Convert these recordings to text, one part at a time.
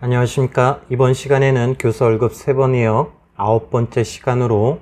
안녕하십니까. 이번 시간에는 교사 월급 3번이요. 9번째 시간으로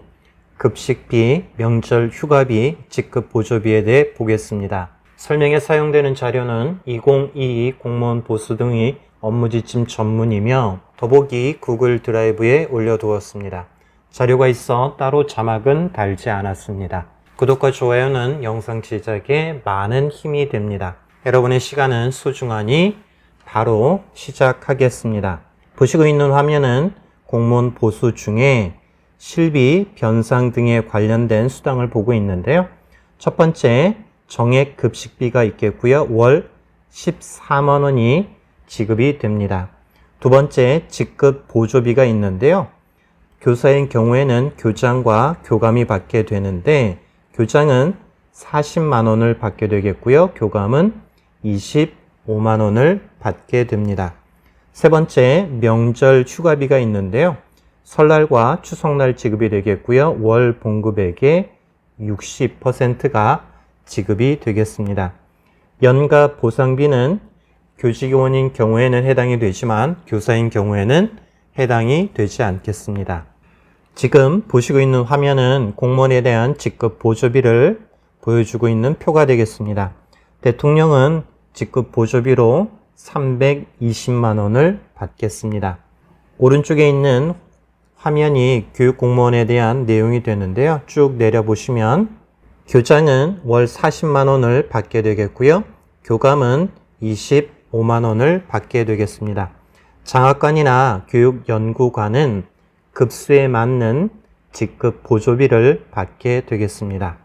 급식비, 명절 휴가비, 직급 보조비에 대해 보겠습니다. 설명에 사용되는 자료는 2022 공무원 보수 등의 업무지침 전문이며 더보기 구글 드라이브에 올려두었습니다. 자료가 있어 따로 자막은 달지 않았습니다. 구독과 좋아요는 영상 제작에 많은 힘이 됩니다. 여러분의 시간은 소중하니 바로 시작하겠습니다. 보시고 있는 화면은 공무원 보수 중에 실비, 변상 등에 관련된 수당을 보고 있는데요. 첫 번째 정액 급식비가 있겠고요. 월 14만 원이 지급이 됩니다. 두 번째 직급 보조비가 있는데요. 교사인 경우에는 교장과 교감이 받게 되는데 교장은 40만 원을 받게 되겠고요. 교감은 25만 원을 받게 됩니다. 세 번째, 명절 휴가비가 있는데요. 설날과 추석날 지급이 되겠고요. 월 봉급액의 60%가 지급이 되겠습니다. 연가 보상비는 교직원인 경우에는 해당이 되지만 교사인 경우에는 해당이 되지 않겠습니다. 지금 보시고 있는 화면은 공무원에 대한 직급 보조비를 보여주고 있는 표가 되겠습니다. 대통령은 직급 보조비로 320만 원을 받겠습니다. 오른쪽에 있는 화면이 교육공무원에 대한 내용이 되는데요. 쭉 내려보시면 교장은 월 40만 원을 받게 되겠고요. 교감은 25만 원을 받게 되겠습니다. 장학관이나 교육연구관은 급수에 맞는 직급 보조비를 받게 되겠습니다.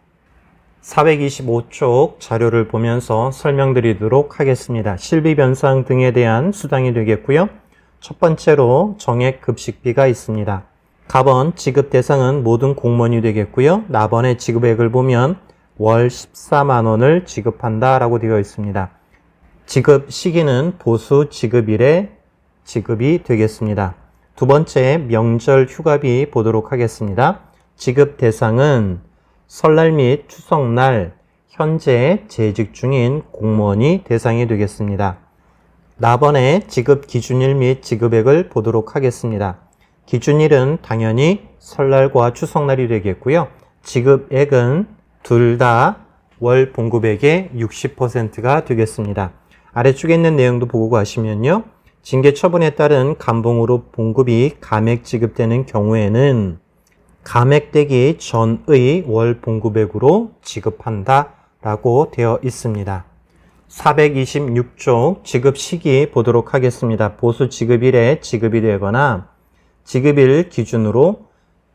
425쪽 자료를 보면서 설명드리도록 하겠습니다. 실비 변상 등에 대한 수당이 되겠고요. 첫 번째로 정액 급식비가 있습니다. 가번 지급 대상은 모든 공무원이 되겠고요. 나번의 지급액을 보면 월 14만 원을 지급한다 라고 되어 있습니다. 지급 시기는 보수 지급일에 지급이 되겠습니다. 두 번째 명절 휴가비 보도록 하겠습니다. 지급 대상은 설날 및 추석날 현재 재직 중인 공무원이 대상이 되겠습니다. 나번의 지급 기준일 및 지급액을 보도록 하겠습니다. 기준일은 당연히 설날과 추석날이 되겠고요. 지급액은 둘 다 월 봉급액의 60%가 되겠습니다. 아래쪽에 있는 내용도 보고 가시면요. 징계 처분에 따른 감봉으로 봉급이 감액 지급되는 경우에는 감액되기 전의 월 봉급액으로 지급한다 라고 되어 있습니다. 426쪽 지급 시기 보도록 하겠습니다. 보수 지급일에 지급이 되거나 지급일 기준으로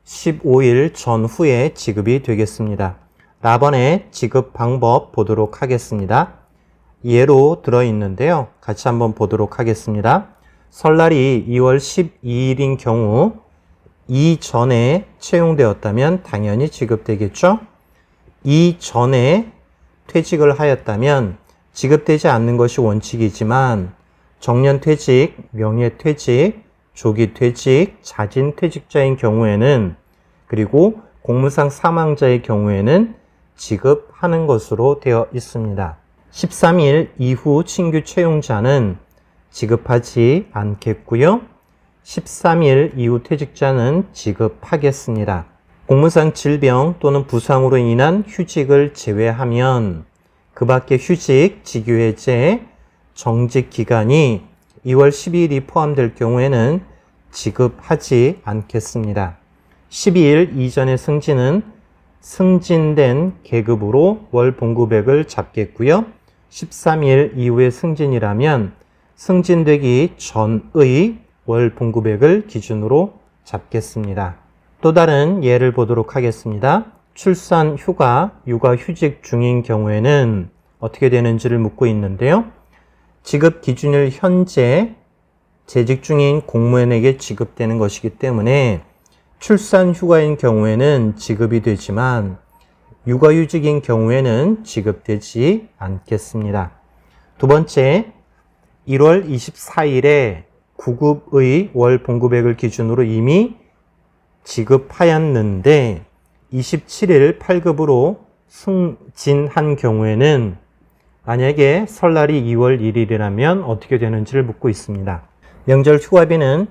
15일 전후에 지급이 되겠습니다. 나번의 지급 방법 보도록 하겠습니다. 예로 들어있는데요. 같이 한번 보도록 하겠습니다. 설날이 2월 12일인 경우 이전에 채용되었다면 당연히 지급되겠죠. 이전에 퇴직을 하였다면 지급되지 않는 것이 원칙이지만 정년퇴직, 명예퇴직, 조기퇴직, 자진퇴직자인 경우에는 그리고 공무상 사망자의 경우에는 지급하는 것으로 되어 있습니다. 13일 이후 신규 채용자는 지급하지 않겠고요. 13일 이후 퇴직자는 지급하겠습니다. 공무상 질병 또는 부상으로 인한 휴직을 제외하면 그 밖의 휴직, 직유해제, 정직 기간이 2월 12일이 포함될 경우에는 지급하지 않겠습니다. 12일 이전의 승진은 승진된 계급으로 월 봉급액을 잡겠고요. 13일 이후의 승진이라면 승진되기 전의 월 봉급액을 기준으로 잡겠습니다. 또 다른 예를 보도록 하겠습니다. 출산, 휴가, 육아휴직 중인 경우에는 어떻게 되는지를 묻고 있는데요. 지급 기준일 현재 재직 중인 공무원에게 지급되는 것이기 때문에 출산, 휴가인 경우에는 지급이 되지만 육아휴직인 경우에는 지급되지 않겠습니다. 두 번째, 1월 24일에 9급의 월 봉급액을 기준으로 이미 지급하였는데 27일 8급으로 승진한 경우에는 만약에 설날이 2월 1일이라면 어떻게 되는지를 묻고 있습니다. 명절 휴가비는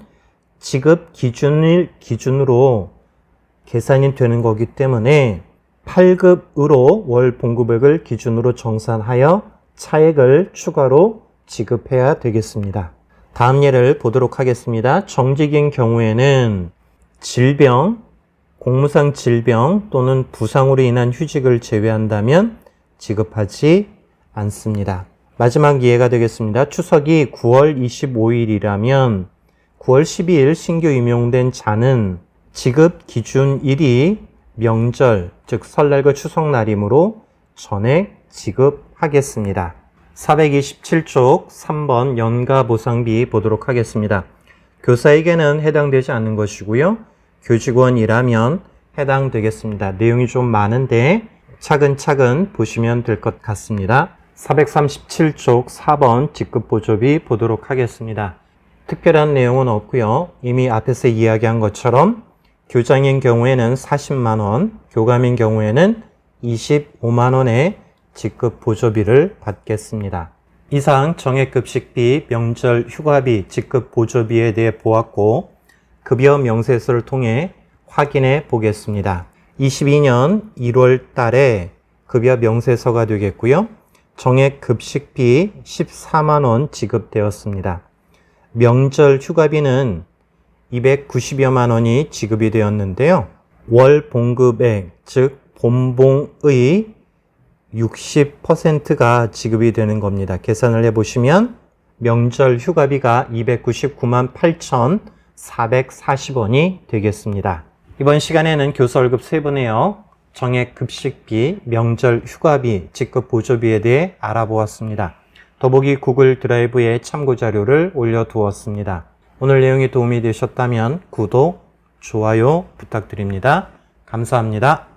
지급 기준일 기준으로 계산이 되는 거기 때문에 8급으로 월 봉급액을 기준으로 정산하여 차액을 추가로 지급해야 되겠습니다. 다음 예를 보도록 하겠습니다. 정직인 경우에는 질병, 공무상 질병 또는 부상으로 인한 휴직을 제외한다면 지급하지 않습니다. 마지막 예가 되겠습니다. 추석이 9월 25일이라면 9월 12일 신규 임용된 자는 지급 기준일이 명절, 즉 설날과 추석날이므로 전액 지급하겠습니다. 427쪽 3번 연가보상비 보도록 하겠습니다. 교사에게는 해당되지 않는 것이고요. 교직원이라면 해당되겠습니다. 내용이 좀 많은데 차근차근 보시면 될 것 같습니다. 437쪽 4번 직급보조비 보도록 하겠습니다. 특별한 내용은 없고요. 이미 앞에서 이야기한 것처럼 교장인 경우에는 40만원, 교감인 경우에는 25만원의 직급보조비를 받겠습니다. 이상 정액급식비, 명절 휴가비, 직급보조비에 대해 보았고 급여 명세서를 통해 확인해 보겠습니다. 22년 1월 달에 급여 명세서가 되겠고요. 정액급식비 14만원 지급되었습니다. 명절 휴가비는 290여만 원이 지급이 되었는데요. 월 봉급액, 즉 본봉의 60%가 지급이 되는 겁니다. 계산을 해보시면 명절 휴가비가 299만 8,440원이 되겠습니다. 이번 시간에는 교사 월급 3분에요. 정액급식비, 명절 휴가비, 직급보조비에 대해 알아보았습니다. 더보기 구글 드라이브에 참고자료를 올려두었습니다. 오늘 내용이 도움이 되셨다면 구독, 좋아요 부탁드립니다. 감사합니다.